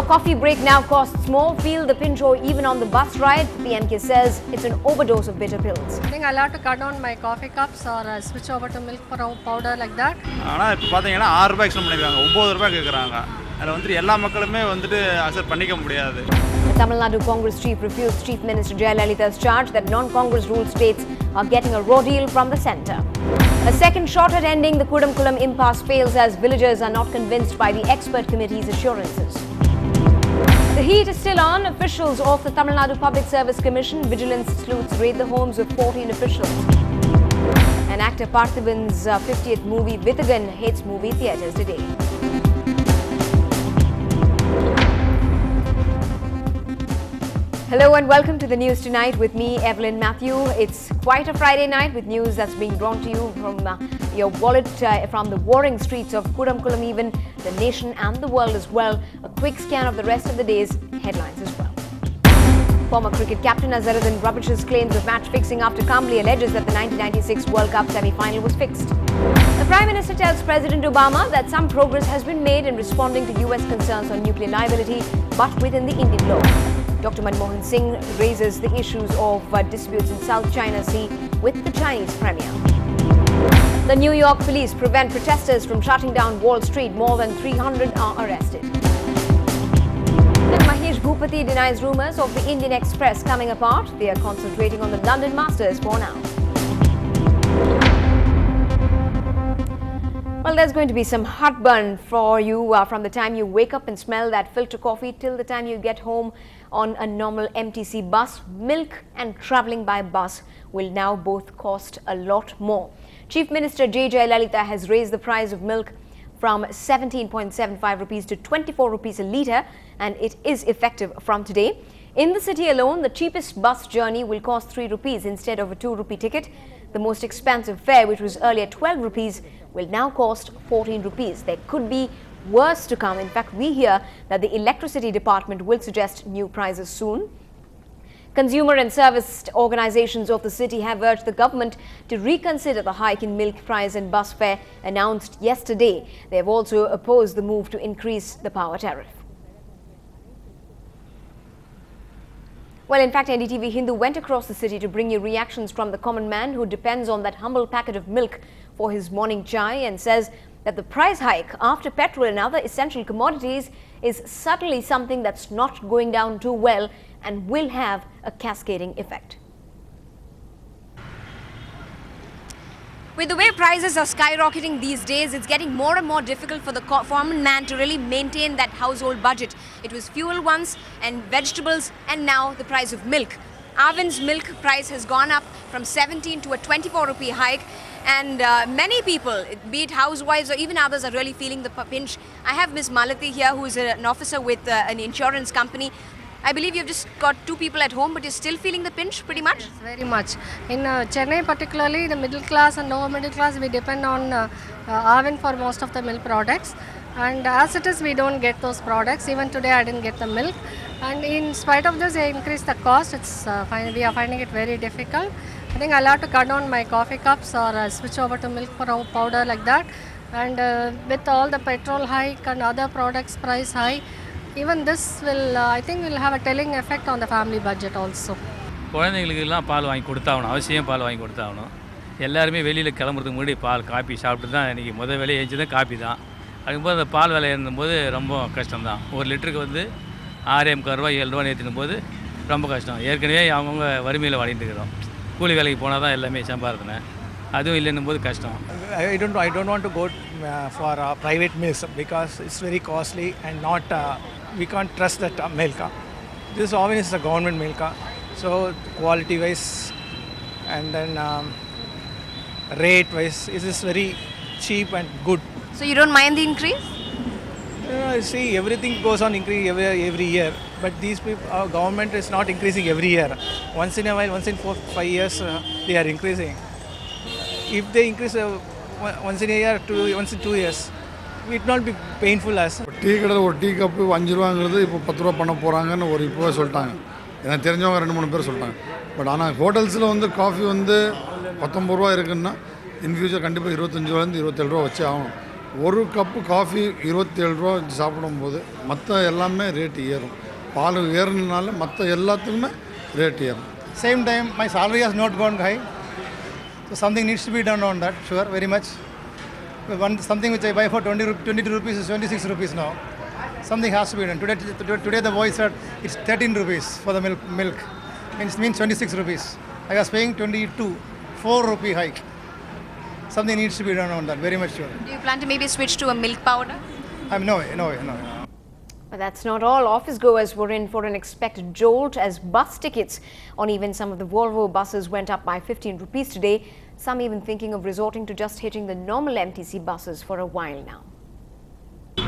coffee break now costs more. Feel the pinch or even on the bus ride. PMK says it's an overdose of bitter pills. I think I'll have to cut down my coffee cups or switch over to milk powder like that. ஆனால் இப்போ பார்த்தீங்கன்னா 6 ரூபாய் extra பண்ணிருக்காங்க, 9 ரூபாய் கேட்குறாங்க. அதில் வந்துட்டு எல்லா மக்களுமே வந்துட்டு அக்செப்ட் பண்ணிக்க முடியாது. The Tamil Nadu Congress chief refused Chief Minister Jayalalitha's charge that non-Congress ruled states are getting a raw deal from the centre. A second shot at ending the Kudamkulam impasse fails as villagers are not convinced by the expert committee's assurances. The heat is still on. Officials of the Tamil Nadu Public Service Commission vigilance sleuths raid the homes of 14 officials. And actor Parthiban's 50th movie Vithagan hits movie theatres today. Hello and welcome to the news tonight with me, Evelyn Matthew. It's quite a Friday night with news that's being brought to you from your wallet, from the warring streets of Kudamkulam, even the nation and the world as well. A quick scan of the rest of the day's headlines as well. Former cricket captain Azharuddin rubbishes claims of match fixing after calmly alleges that the 1996 World Cup semi-final was fixed. The Prime Minister tells President Obama that some progress has been made in responding to US concerns on nuclear liability, but within the Indian law. Dr. Manmohan Singh raises the issues of disputes in South China Sea with the Chinese Premier. The New York police prevent protesters from shutting down Wall Street. More than 300 are arrested. And Mahesh Bhupati denies rumours of the Indian Express coming apart. They are concentrating on the London Masters for now. Well, there's going to be some heartburn for you from the time you wake up and smell that filter coffee till the time you get home on a normal MTC bus. Milk and travelling by bus will now both cost a lot more. Chief Minister J. Jayalalitha has raised the price of milk from 17.75 rupees to 24 rupees a litre, and it is effective from today. In the city alone, the cheapest bus journey will cost 3 rupees instead of a 2 rupee ticket. The most expensive fare, which was earlier 12 rupees, will now cost 14 rupees. There could be worse to come. In fact, we hear that the electricity department will suggest new prices soon. Consumer and service organizations of the city have urged the government to reconsider the hike in milk price and bus fare announced yesterday. They have also opposed the move to increase the power tariff. Well, in fact, NDTV Hindu went across the city to bring you reactions from the common man who depends on that humble packet of milk for his morning chai and says that the price hike after petrol and other essential commodities is certainly something that's not going down too well and will have a cascading effect. With the way prices are skyrocketing these days, it's getting more and more difficult for the common man to really maintain that household budget. It was fuel once and vegetables, and now the price of milk. Arvind's milk price has gone up from 17 to a 24 rupee hike, and many people, be it housewives or even others, are really feeling the pinch. I have Ms. Malati here, who is an officer with an insurance company. I believe you've just got 2 people at home, but you're still feeling the pinch pretty much? Yes, very much. In Chennai particularly, the middle class and lower middle class, we depend on Arvind for most of the milk products. And as it is, we don't get those products. Even today, I didn't get the milk. And in spite of this, they increased the cost. We are finding it very difficult. I think I'll have to cut down my coffee cups or switch over to milk powder like that. And with all the petrol hike and other products price high, even this will, I think, will have a telling effect on the family budget also. குழந்தைகளுக்கெல்லாம் பால் வாங்கி கொடுத்தாகணும், அவசியம் பால் வாங்கி கொடுத்தாகணும். எல்லாருமே வெளியில் கிளம்புறதுக்கு முன்னாடி பால் காப்பி சாப்பிட்டு தான் இன்றைக்கி முதல் வேலையை எழுந்தது காப்பி தான். அதுக்கும்போது அந்த பால் விலை இருந்தபோது ரொம்ப கஷ்டம்தான். 1 லிட்டருக்கு வந்து 6.25 ரூபா 7 ரூபா ஏற்றின போது ரொம்ப கஷ்டம். ஏற்கனவே அவங்கவுங்க வறுமையில் வாடிட்டு இருக்கிறோம். கூலி வேலைக்கு போனால் தான் எல்லாமே சம்பாதித்தேன். அதுவும் இல்லைன்னும் போது கஷ்டம். I don't want to go for private milk because it's very costly and not we can't trust that milk. This oven is a government milk, so quality wise and then rate wise it is very cheap and good. So you don't mind the increase? See, everything goes on increase every year, but these people, our government is not increasing every year. Once in a while, once in 4-5 years, they are increasing. If they increase once in a year, once in 2 years, it will not be painful as. Tea கடையில் ஒரு tea cup 5 ரூபாங்கிறது இப்போ 10 ரூபா பண்ண போகிறாங்கன்னு இப்போ சொல்லிட்டாங்க. எனக்கு தெரிஞ்சவங்க 2-3 பேர் சொல்லிட்டாங்க. பட் ஆனால் ஹோட்டல்ஸில் வந்து காஃபி வந்து 19 ரூபா இருக்குன்னா இன் ஃபியூச்சர் கண்டிப்பாக 25 ரூபாலேருந்து 27 ரூபா வச்சு ஆகணும். ஒரு கப்பு காஃபி 27 ரூபா சாப்பிடும்போது மற்ற எல்லாமே ரேட் ஏறும். பால் ஏறுனால மற்ற எல்லாத்துக்குமே ரேட் ஏறும். Same time, my salary has not gone high, so something needs to be done on that. Sure, very much. Something which I buy for 22 rupees is 26 rupees now. Something has to be done. Today the boy said it's 13 rupees for the milk. It means 26 rupees. I was paying 22, 4 rupee hike. Something needs to be done on that, very much sure. Do you plan to maybe switch to a milk powder? No. But that's not all. Office goers were in for an expected jolt as bus tickets on even some of the Volvo buses went up by 15 rupees today. Some even thinking of resorting to just hitting the normal MTC buses for a while now.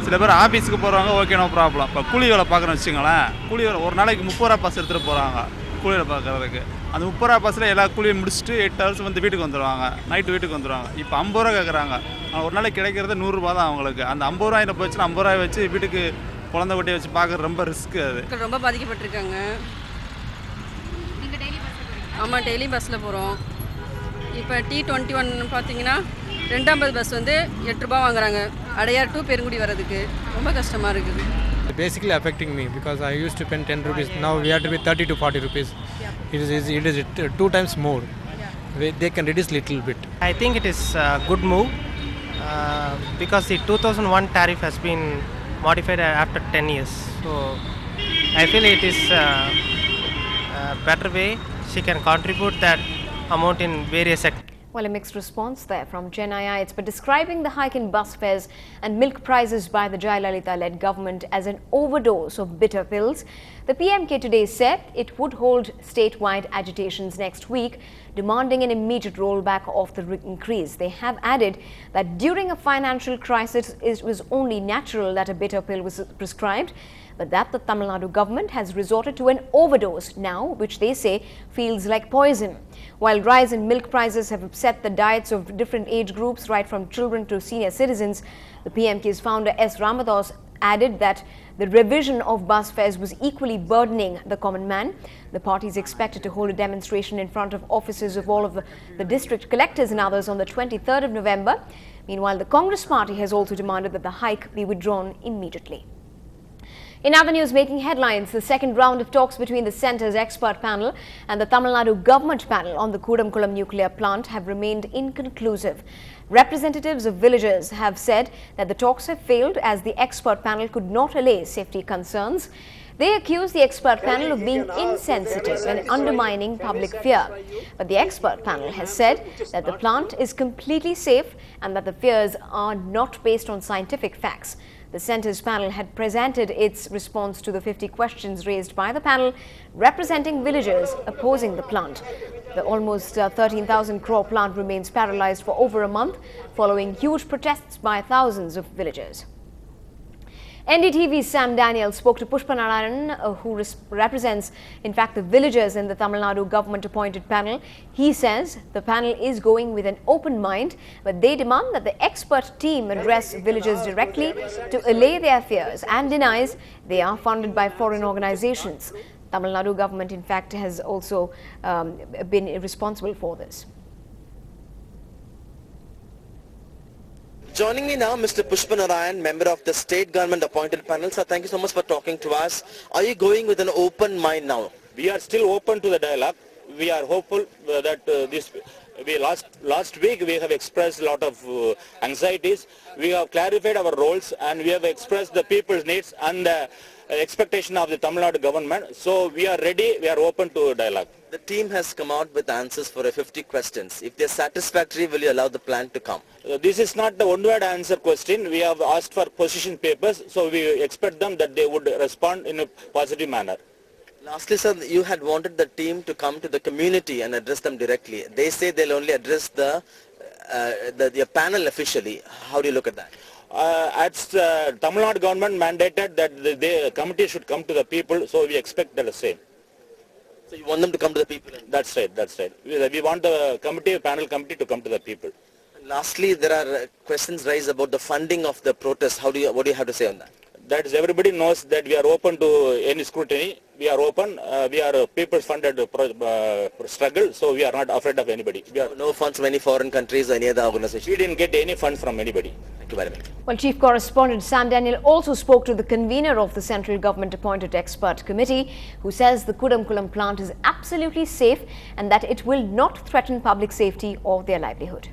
சில பேர் ஆஃபீஸுக்கு போகிறவங்க okay no problem. இப்போ கூலி வேலை பார்க்குறோன்னு வச்சுங்களேன், கூலி வேலை ஒரு நாளைக்கு 30 ரூபா பஸ் எடுத்துகிட்டு போகிறாங்க கூலி வேலை பார்க்குறதுக்கு. அந்த 30 ரூபா பஸ்ஸில் எல்லா கூலியும் முடிச்சுட்டு 8 ஹவர்ஸ் வந்து வீட்டுக்கு வந்துடுவாங்க, நைட்டு வீட்டுக்கு வந்துடுவாங்க. இப்போ 50 ரூபா கேட்குறாங்க. ஒரு நாளைக்கு கிடைக்கிறது 100 ரூபா தான் அவங்களுக்கு. அந்த 50 ரூபாயில் போச்சுன்னா 50 ரூபாய் வச்சு வீட்டுக்கு குழந்தை குட்டியை வச்சு பார்க்குறது ரொம்ப ரிஸ்க்கு. அது ரொம்ப பாதிக்கப்பட்டிருக்காங்க. ஆமாம், டெய்லி பஸ்ஸில் போகிறோம். இப்போ T21 பார்த்தீங்கன்னா 250 பஸ் வந்து 8 ரூபா வாங்குறாங்க. அடையார் டு பெருங்குடி வர்றதுக்கு ரொம்ப கஷ்டமாக இருக்குது. Basically affecting me because I used to spend 10 rupees. Now we have to pay 30 to 40 rupees. It is 2 times more. They can reduce little bit. I think it is a good move because the 2001 tariff has been modified after 10 years. So I feel it is a better way. She can contribute that amount in various sectors. Well, a mixed response there from Gen IIs, but describing the hike in bus fares and milk prices by the Jayalalitha-led government as an overdose of bitter pills, the PMK today said it would hold statewide agitations next week, demanding an immediate rollback of the increase. They have added that during a financial crisis, it was only natural that a bitter pill was prescribed, but that the Tamil Nadu government has resorted to an overdose now, which they say feels like poison. While rise in milk prices have upset the diets of different age groups, right from children to senior citizens, the PMK's founder S. Ramadas added that the revision of bus fares was equally burdening the common man. The party is expected to hold a demonstration in front of offices of all of the district collectors and others on the 23rd of November. Meanwhile, the Congress party has also demanded that the hike be withdrawn immediately. In other news making headlines, the second round of talks between the centre's expert panel and the Tamil Nadu government panel on the Kudamkulam nuclear plant have remained inconclusive. Representatives of villagers have said that the talks have failed as the expert panel could not allay safety concerns. They accuse the expert panel of being insensitive and undermining public fear. But the expert panel has said that the plant is completely safe and that the fears are not based on scientific facts. The centre's panel had presented its response to the 50 questions raised by the panel, representing villagers opposing the plant. The almost 13,000 crore plant remains paralysed for over a month, following huge protests by thousands of villagers. NDTV's Sam Daniel spoke to Pushpa Narayan, who represents, in fact, the villagers in the Tamil Nadu government-appointed panel. He says the panel is going with an open mind, but they demand that the expert team address villagers directly to allay their fears and denies they are funded by foreign organizations. Tamil Nadu government, in fact, has also been responsible for this. Joining me now, Mr. Pushpa Narayan, member of the state government appointed panel. Sir, thank you so much for talking to us. Are you going with an open mind now? We are still open to the dialogue. We are hopeful that last week we have expressed a lot of anxieties. We have clarified our roles and we have expressed the people's needs and the expectation of the Tamil Nadu government. So we are ready, we are open to dialogue. The team has come out with answers for 50 questions. If they are satisfactory, will you allow the plan to come? This is not the one-word answer question. We have asked for position papers, so we expect them that they would respond in a positive manner. Lastly, sir, you had wanted the team to come to the community and address them directly. They say they'll only address the panel officially. How do you look at that? Tamil Nadu government mandated that the committee should come to the people, so we expect the same. So you want them to come to the people? That's right, that's right. We want the panel committee to come to the people. And lastly, there are questions raised about the funding of the protest. What do you have to say on that? That is, everybody knows that we are open to any scrutiny. We are open. We are a people-funded struggle, so we are not afraid of anybody. No funds from any foreign countries or any other organization? We didn't get any fund from anybody. Thank you very much. Well, Chief Correspondent Sam Daniel also spoke to the convener of the central government-appointed expert committee, who says the Kudamkulam plant is absolutely safe and that it will not threaten public safety or their livelihood.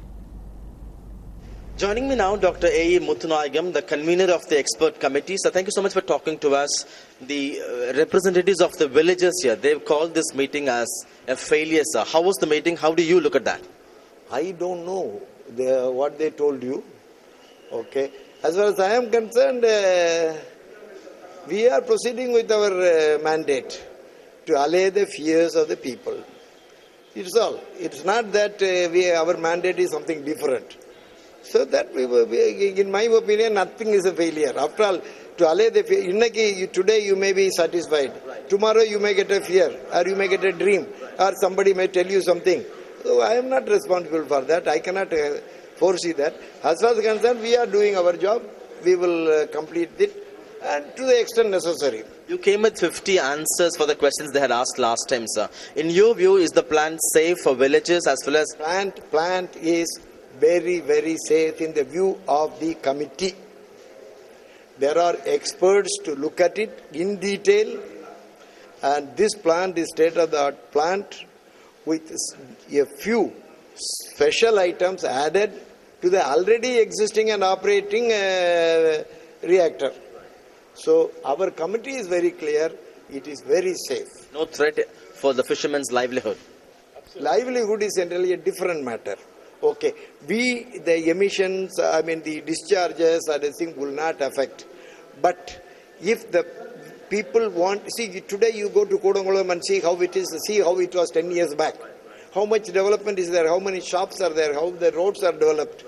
Joining me now, Dr. A.E. Muthunaigam, the convener of the expert committee. So thank you so much for talking to us. The representatives of the villages here, they've called this meeting as a failure, sir. How was the meeting? How do you look at that? I don't know what they told you. Okay. As far as I am concerned, we are proceeding with our mandate to allay the fears of the people. It's all. It's not that our mandate is something different. So that, in my opinion, nothing is a failure. After all, to allay the fear, today you may be satisfied. Tomorrow you may get a fear, or you may get a dream, or somebody may tell you something. So I am not responsible for that. I cannot foresee that. As far as concerned, we are doing our job. We will complete it, and to the extent necessary. You came with 50 answers for the questions they had asked last time, sir. In your view, is the plant safe for villages as well as... Plant is very, very safe in the view of the committee. There are experts to look at it in detail, and this plant is state-of-the-art plant with a few special items added to the already existing and operating reactor. So our committee is very clear, it is very safe. No threat for the fishermen's livelihood? Livelihood is generally a different matter. Okay, the emissions, the discharges or the thing will not affect. But if the people want, see, today you go to Kodangulam and see how it is, see how it was 10 years back. How much development is there, how many shops are there, how the roads are developed.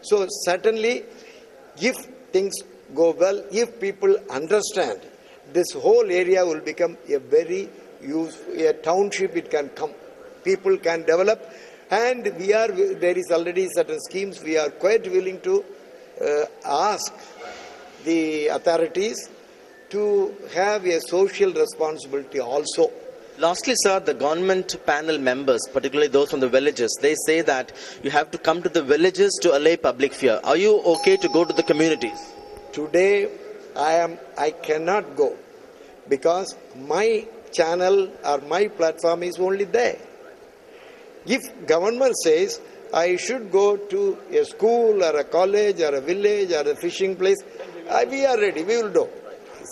So certainly, if things go well, if people understand, this whole area will become a very useful, a township it can come. People can develop. And there is already certain schemes, we are quite willing to ask the authorities to have a social responsibility also. Lastly, sir, the government panel members, particularly those from the villages, they say that you have to come to the villages to allay public fear. Are you okay to go to the communities? Today, I cannot go because my channel or my platform is only there. If government says I should go to a school or a college or a village or a fishing place, we are ready, we will do.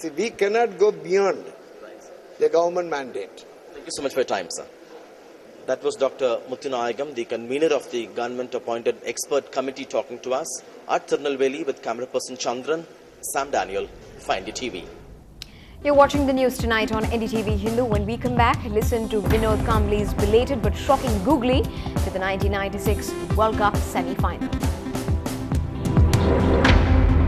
See, we cannot go beyond the government mandate. Thank you so much for your time, sir. That was Dr. Muthunaigam, the convener of the government-appointed expert committee, talking to us at Tirunelveli with camera person Chandran. Sam Daniel, NDTV. You're watching the news tonight on NDTV Hindu. When we come back, listen to Vinod Kambli's belated but shocking googly to the 1996 World Cup semi-final.